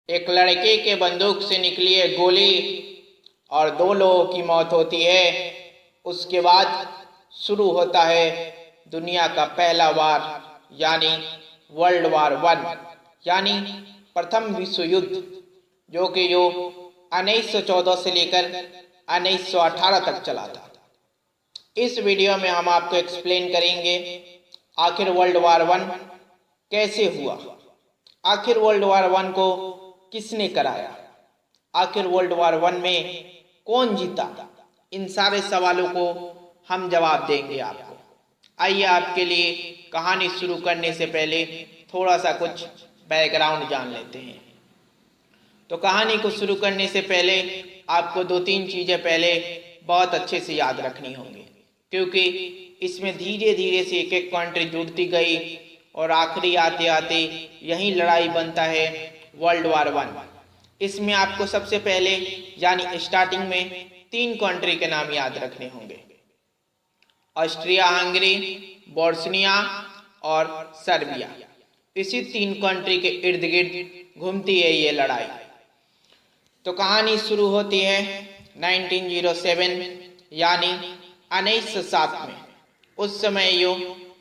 एक लड़के के बंदूक से निकली है गोली और 2 लोगों की मौत होती है। उसके बाद शुरू होता है दुनिया का पहला वार, यानी वर्ल्ड वार 1, यानी प्रथम विश्व युद्ध, जो कि 1914 से लेकर 1918 तक चला था। इस वीडियो में हम आपको एक्सप्लेन करेंगे आखिर वर्ल्ड वार 1 कैसे हुआ, आखिर वर्ल्ड वार 1 को किसने कराया, आखिर वर्ल्ड वार 1 में कौन जीता। इन सारे सवालों को हम जवाब देंगे आपको। आइए आपके लिए कहानी शुरू करने से पहले थोड़ा सा कुछ बैकग्राउंड जान लेते हैं। तो कहानी को शुरू करने से पहले आपको 2-3 चीज़ें पहले बहुत अच्छे से याद रखनी होंगी, क्योंकि इसमें धीरे धीरे से एक एक कंट्री जुड़ती गई और आखिरी आते आते यही लड़ाई बनता है वर्ल्ड वार 1। इसमें आपको सबसे पहले यानी स्टार्टिंग में 3 कंट्री के नाम याद रखने होंगे, ऑस्ट्रिया हंगरी, बोस्निया और सर्बिया। इसी 3 कंट्री के इर्द गिर्द घूमती है ये लड़ाई। तो कहानी शुरू होती है 1907 यानी 1907 में। उस समय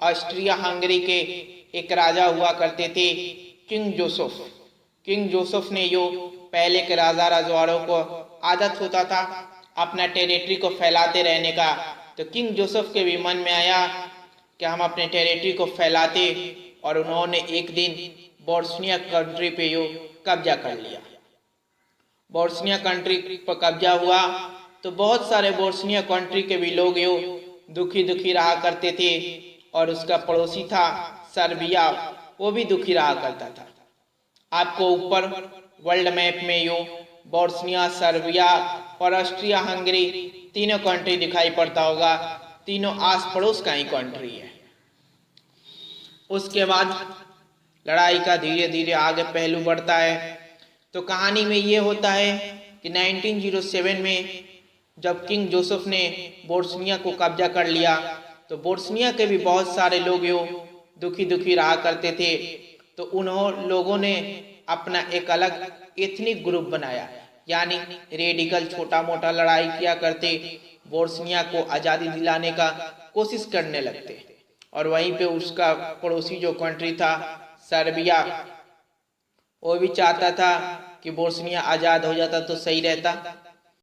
ऑस्ट्रिया हंगरी के एक राजा हुआ करते थे, किंग जोसेफ। किंग जोसेफ ने पहले के राजा रजवाड़ों को आदत होता था अपना टेरिटरी को फैलाते रहने का। तो किंग जोसेफ के भी मन में आया कि हम अपने टेरिटरी को फैलाते, और उन्होंने एक दिन बोस्निया कंट्री पे कब्जा कर लिया। बोस्निया कंट्री पर कब्जा हुआ तो बहुत सारे बोस्निया कंट्री के भी लोग दुखी दुखी रहा करते थे, और उसका पड़ोसी था सर्बिया, वो भी दुखी रहा करता था। आपको ऊपर वर्ल्ड मैप में बोस्निया, सर्बिया और ऑस्ट्रिया हंगरी तीनों कंट्री दिखाई पड़ता होगा। तीनों आस पड़ोस का ही कंट्री है। उसके बाद लड़ाई का धीरे धीरे आगे पहलू बढ़ता है। तो कहानी में ये होता है कि 1907 में जब किंग जोसेफ ने बोस्निया को कब्जा कर लिया, तो बोस्निया के भी बहुत सारे लोग दुखी दुखी रहा करते थे। तो उन्होंने लोगों ने अपना एक अलग एथनिक ग्रुप बनाया, यानी रेडिकल छोटा मोटा लड़ाई किया करते, बोस्निया को आज़ादी दिलाने का कोशिश करने लगते। और वहीं पे उसका पड़ोसी जो कंट्री था सर्बिया, वो भी चाहता था कि बोस्निया आज़ाद हो जाता तो सही रहता।